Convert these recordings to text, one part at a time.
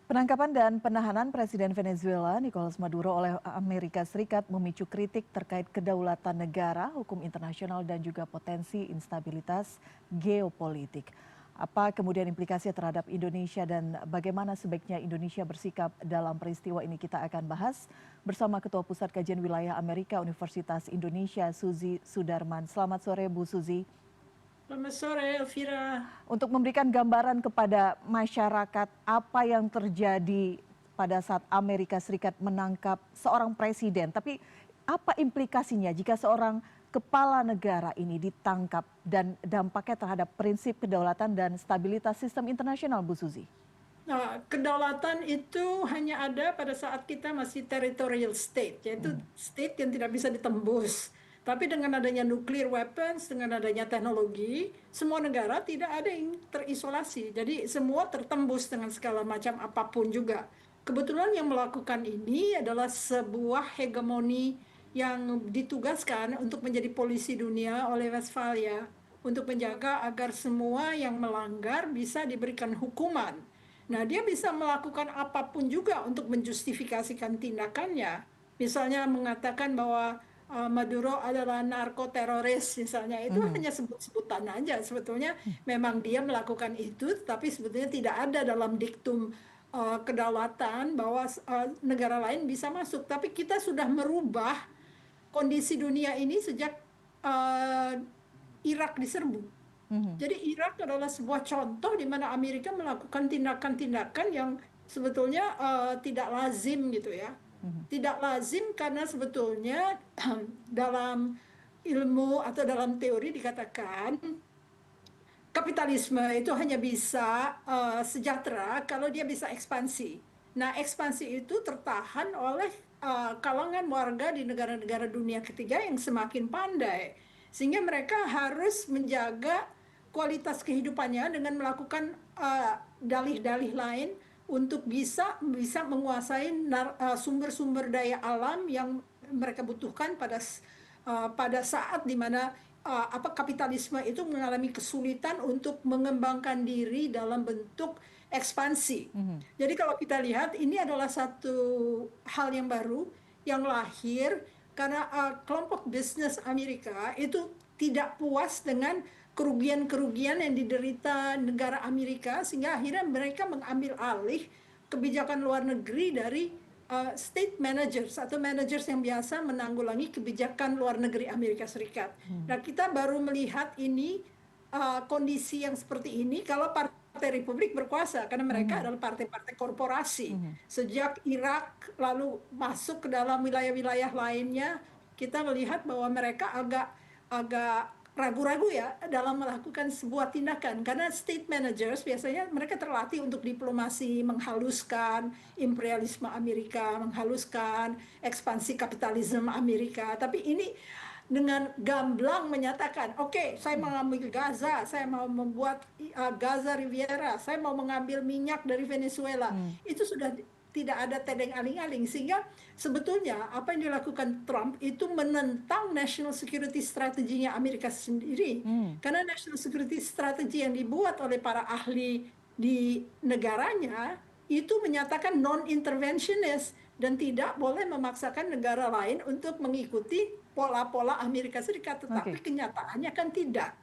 Penangkapan dan penahanan Presiden Venezuela Nicolas Maduro oleh Amerika Serikat memicu kritik terkait kedaulatan negara, hukum internasional dan juga potensi instabilitas geopolitik. Apa kemudian implikasinya terhadap Indonesia dan bagaimana sebaiknya Indonesia bersikap dalam peristiwa ini, kita akan bahas bersama Ketua Pusat Kajian Wilayah Amerika Universitas Indonesia, Suzy Sudarman. Selamat sore Bu Suzy. Selamat sore, Elvira. Untuk memberikan gambaran kepada masyarakat apa yang terjadi pada saat Amerika Serikat menangkap seorang presiden. Tapi apa implikasinya jika seorang kepala negara ini ditangkap dan dampaknya terhadap prinsip kedaulatan dan stabilitas sistem internasional, Bu Suzy? Nah, kedaulatan itu hanya ada pada saat kita masih territorial state, yaitu state yang tidak bisa ditembus. Tapi dengan adanya nuclear weapons, dengan adanya teknologi, semua negara tidak ada yang terisolasi. Jadi semua tertembus dengan segala macam apapun juga. Kebetulan yang melakukan ini adalah sebuah hegemoni yang ditugaskan untuk menjadi polisi dunia oleh Westphalia, untuk menjaga agar semua yang melanggar bisa diberikan hukuman. Nah, dia bisa melakukan apapun juga untuk menjustifikasikan tindakannya. Misalnya mengatakan bahwa Maduro adalah narkoteroris, misalnya itu hanya sebut-sebutan aja. Sebetulnya memang dia melakukan itu, tapi sebetulnya tidak ada dalam diktum kedaulatan bahwa negara lain bisa masuk. Tapi kita sudah merubah kondisi dunia ini sejak uh, Irak diserbu. Jadi Irak adalah sebuah contoh di mana Amerika melakukan tindakan-tindakan yang sebetulnya tidak lazim gitu ya. Tidak lazim karena sebetulnya dalam ilmu atau dalam teori dikatakan kapitalisme itu hanya bisa sejahtera kalau dia bisa ekspansi. Nah, ekspansi itu tertahan oleh kalangan warga di negara-negara dunia ketiga yang semakin pandai. Sehingga mereka harus menjaga kualitas kehidupannya dengan melakukan dalih-dalih lain untuk bisa menguasai sumber-sumber daya alam yang mereka butuhkan pada saat di mana kapitalisme itu mengalami kesulitan untuk mengembangkan diri dalam bentuk ekspansi. Jadi kalau kita lihat ini adalah satu hal yang baru yang lahir karena kelompok bisnis Amerika itu tidak puas dengan kerugian-kerugian yang diderita negara Amerika sehingga akhirnya mereka mengambil alih kebijakan luar negeri dari state managers atau managers yang biasa menanggulangi kebijakan luar negeri Amerika Serikat. Nah, kita baru melihat ini kondisi yang seperti ini kalau Partai Republik berkuasa karena mereka adalah partai-partai korporasi. Sejak Irak lalu masuk ke dalam wilayah-wilayah lainnya, kita melihat bahwa mereka agak agak ragu-ragu ya dalam melakukan sebuah tindakan karena state managers biasanya mereka terlatih untuk diplomasi, menghaluskan imperialisme Amerika, menghaluskan ekspansi kapitalisme Amerika. Tapi ini dengan gamblang menyatakan, oke, saya mau mengambil Gaza, saya mau membuat Gaza Riviera, saya mau mengambil minyak dari Venezuela. Itu sudah tidak ada tedeng aling-aling sehingga sebetulnya apa yang dilakukan Trump itu menentang national security strateginya Amerika sendiri karena national security strategy yang dibuat oleh para ahli di negaranya itu menyatakan non-interventionist dan tidak boleh memaksakan negara lain untuk mengikuti pola-pola Amerika Serikat, tetapi kenyataannya kan tidak.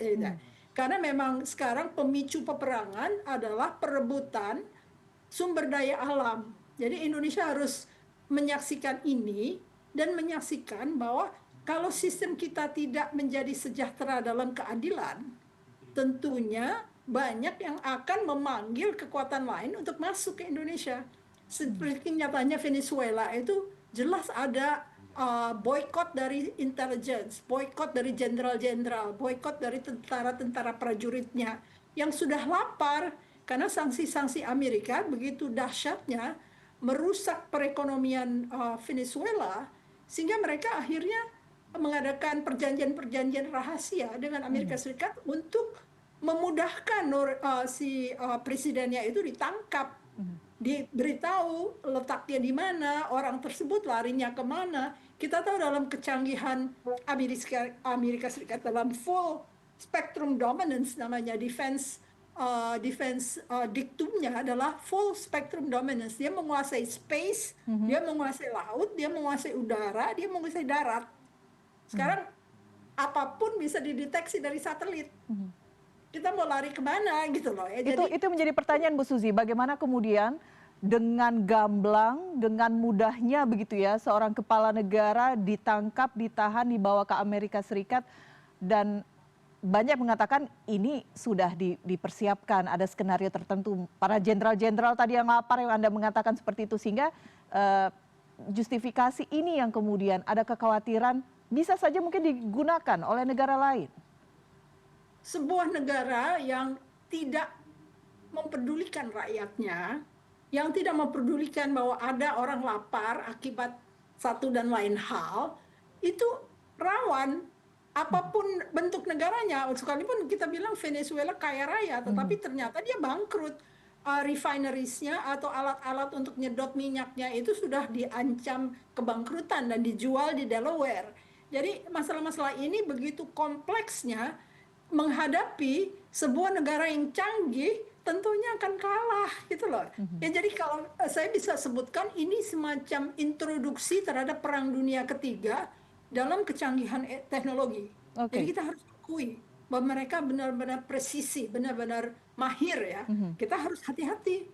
Karena memang sekarang pemicu peperangan adalah perebutan sumber daya alam. Jadi Indonesia harus menyaksikan ini dan menyaksikan bahwa kalau sistem kita tidak menjadi sejahtera dalam keadilan, tentunya banyak yang akan memanggil kekuatan lain untuk masuk ke Indonesia. Seperti nyatanya Venezuela itu jelas ada boykot dari intelligence, boykot dari jenderal-jenderal, boykot dari tentara-tentara prajuritnya yang sudah lapar karena sanksi-sanksi Amerika begitu dahsyatnya merusak perekonomian Venezuela sehingga mereka akhirnya mengadakan perjanjian-perjanjian rahasia dengan Amerika Serikat untuk memudahkan si presidennya itu ditangkap, diberitahu letaknya di mana, orang tersebut larinya kemana. Kita tahu dalam kecanggihan Amerika Serikat dalam full spectrum dominance namanya defense defense diktumnya adalah full spectrum dominance. Dia menguasai space, dia menguasai laut, dia menguasai udara, dia menguasai darat. Sekarang apapun bisa dideteksi dari satelit. Kita mau lari kemana gitu loh ya. Itu menjadi pertanyaan Bu Suzy, bagaimana kemudian dengan gamblang, dengan mudahnya begitu ya, seorang kepala negara ditangkap, ditahan, dibawa ke Amerika Serikat, dan banyak mengatakan ini sudah dipersiapkan, ada skenario tertentu. Para jenderal-jenderal tadi yang lapar yang Anda mengatakan seperti itu, sehingga justifikasi ini yang kemudian ada kekhawatiran bisa saja mungkin digunakan oleh negara lain. Sebuah negara yang tidak mempedulikan rakyatnya, yang tidak mempedulikan bahwa ada orang lapar akibat satu dan lain hal, itu rawan apapun bentuk negaranya. Sekalipun kita bilang Venezuela kaya raya, tetapi ternyata dia bangkrut. Refineries-nya atau alat-alat untuk nyedot minyaknya itu sudah diancam kebangkrutan dan dijual di Delaware. Jadi masalah-masalah ini begitu kompleksnya, menghadapi sebuah negara yang canggih tentunya akan kalah gitu loh. Ya jadi kalau saya bisa sebutkan ini semacam introduksi terhadap Perang Dunia Ketiga dalam kecanggihan teknologi. Jadi kita harus akui bahwa mereka benar-benar presisi, benar-benar mahir ya. Kita harus hati-hati.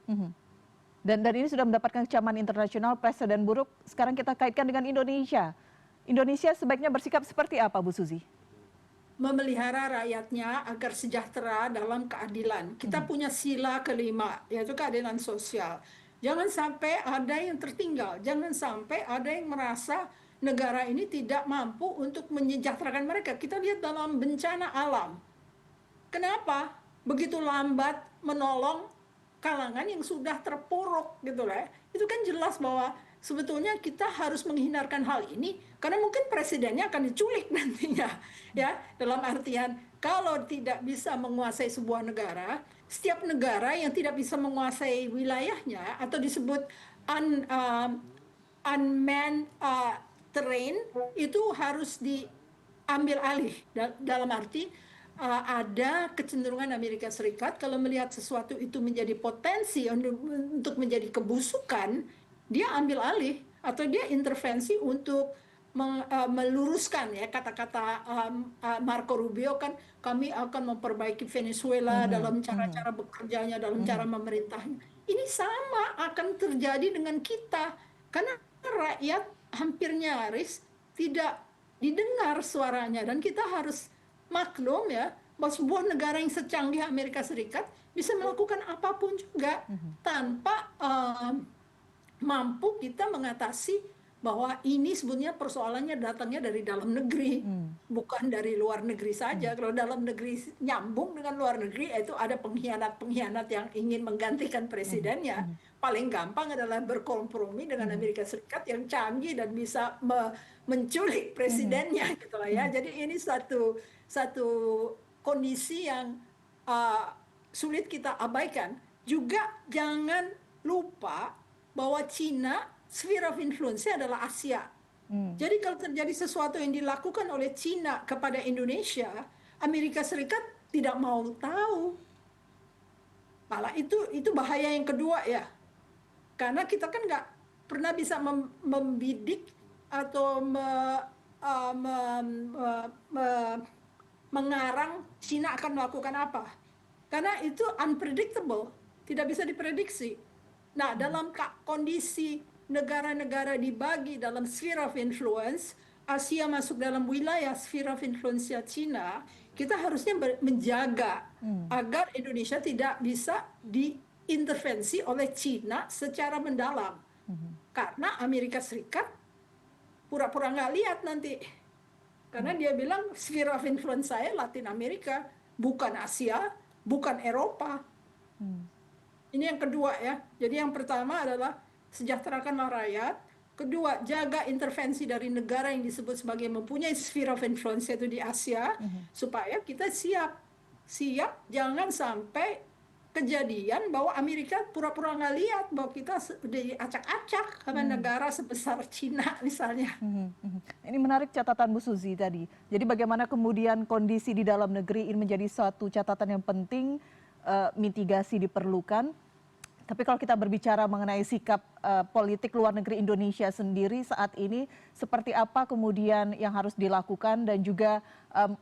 Dan ini sudah mendapatkan kecaman internasional, presiden buruk. Sekarang kita kaitkan dengan Indonesia. Indonesia sebaiknya bersikap seperti apa, Bu Suzy? Memelihara rakyatnya agar sejahtera dalam keadilan. Kita punya sila kelima, yaitu keadilan sosial. Jangan sampai ada yang tertinggal, jangan sampai ada yang merasa negara ini tidak mampu untuk menyejahterakan mereka. Kita lihat dalam bencana alam. Kenapa begitu lambat menolong kalangan yang sudah terpuruk gitu lah. Itu kan jelas bahwa sebetulnya kita harus menghindarkan hal ini karena mungkin presidennya akan diculik nantinya ya, dalam artian kalau tidak bisa menguasai sebuah negara, setiap negara yang tidak bisa menguasai wilayahnya atau disebut unmanned terrain itu harus diambil alih, dalam arti ada kecenderungan Amerika Serikat kalau melihat sesuatu itu menjadi potensi untuk menjadi kebusukan, dia ambil alih atau dia intervensi untuk meluruskan ya kata-kata Marco Rubio kan, kami akan memperbaiki Venezuela dalam cara-cara bekerjanya, dalam cara memerintahnya. Ini sama akan terjadi dengan kita karena rakyat hampir nyaris tidak didengar suaranya, dan kita harus maklum ya bahwa sebuah negara yang secanggih Amerika Serikat bisa melakukan apapun juga tanpa mampu kita mengatasi bahwa ini sebenarnya persoalannya datangnya dari dalam negeri, bukan dari luar negeri saja. Kalau dalam negeri nyambung dengan luar negeri, itu ada pengkhianat-pengkhianat yang ingin menggantikan presidennya. Paling gampang adalah berkompromi dengan Amerika Serikat yang canggih dan bisa menculik presidennya gitu lah ya. Jadi ini satu kondisi yang sulit kita abaikan. Juga jangan lupa bahwa Cina sphere of influence-nya adalah Asia. Jadi kalau terjadi sesuatu yang dilakukan oleh Cina kepada Indonesia, Amerika Serikat tidak mau tahu. Malah itu bahaya yang kedua ya. Karena kita kan nggak pernah bisa membidik atau mengarang Cina akan melakukan apa. Karena itu unpredictable, tidak bisa diprediksi. Nah, dalam kondisi negara-negara dibagi dalam sphere of influence, Asia masuk dalam wilayah sphere of influence Cina, kita harusnya menjaga agar Indonesia tidak bisa diintervensi oleh Cina secara mendalam. Karena Amerika Serikat pura-pura nggak lihat nanti. Karena dia bilang sphere of influence saya Latin Amerika, bukan Asia, bukan Eropa. Ini yang kedua ya. Jadi yang pertama adalah sejahterakanlah rakyat. Kedua, jaga intervensi dari negara yang disebut sebagai mempunyai sphere of influence itu di Asia, supaya kita siap jangan sampai kejadian bahwa Amerika pura-pura nggak lihat bahwa kita diacak-acak sama negara sebesar Cina misalnya. Ini menarik catatan Bu Suzy tadi. Jadi bagaimana kemudian kondisi di dalam negeri ini menjadi suatu catatan yang penting mitigasi diperlukan. Tapi kalau kita berbicara mengenai sikap politik luar negeri Indonesia sendiri saat ini, seperti apa kemudian yang harus dilakukan dan juga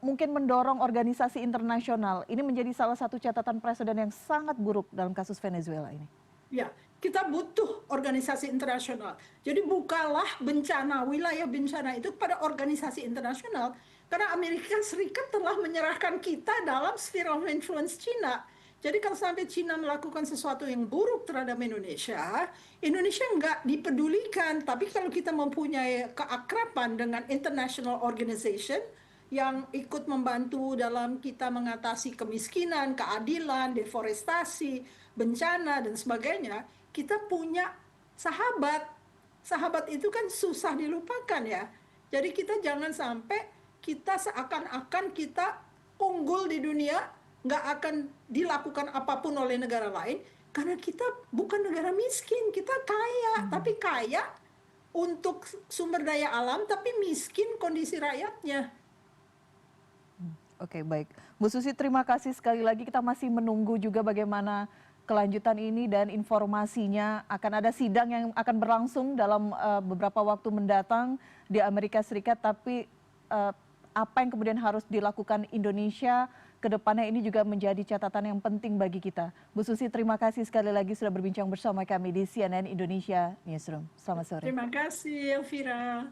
mungkin mendorong organisasi internasional. Ini menjadi salah satu catatan presiden yang sangat buruk dalam kasus Venezuela ini. Ya, kita butuh organisasi internasional. Jadi bukalah bencana, wilayah bencana itu kepada organisasi internasional. Karena Amerika Serikat telah menyerahkan kita dalam sphere of influence Cina. Jadi kalau sampai Cina melakukan sesuatu yang buruk terhadap Indonesia, Indonesia nggak dipedulikan. Tapi kalau kita mempunyai keakraban dengan international organization yang ikut membantu dalam kita mengatasi kemiskinan, keadilan, deforestasi, bencana, dan sebagainya, kita punya sahabat. Sahabat itu kan susah dilupakan ya. Jadi kita jangan sampai kita seakan-akan kita unggul di dunia, nggak akan dilakukan apapun oleh negara lain, karena kita bukan negara miskin, kita kaya, tapi kaya untuk sumber daya alam, tapi miskin kondisi rakyatnya. Oke, baik. Bu Susi, terima kasih sekali lagi. Kita masih menunggu juga bagaimana kelanjutan ini dan informasinya. Akan ada sidang yang akan berlangsung dalam beberapa waktu mendatang di Amerika Serikat, tapi apa yang kemudian harus dilakukan Indonesia ke depannya ini juga menjadi catatan yang penting bagi kita. Bu Susi, terima kasih sekali lagi sudah berbincang bersama kami di CNN Indonesia Newsroom. Selamat sore. Terima kasih, Elvira.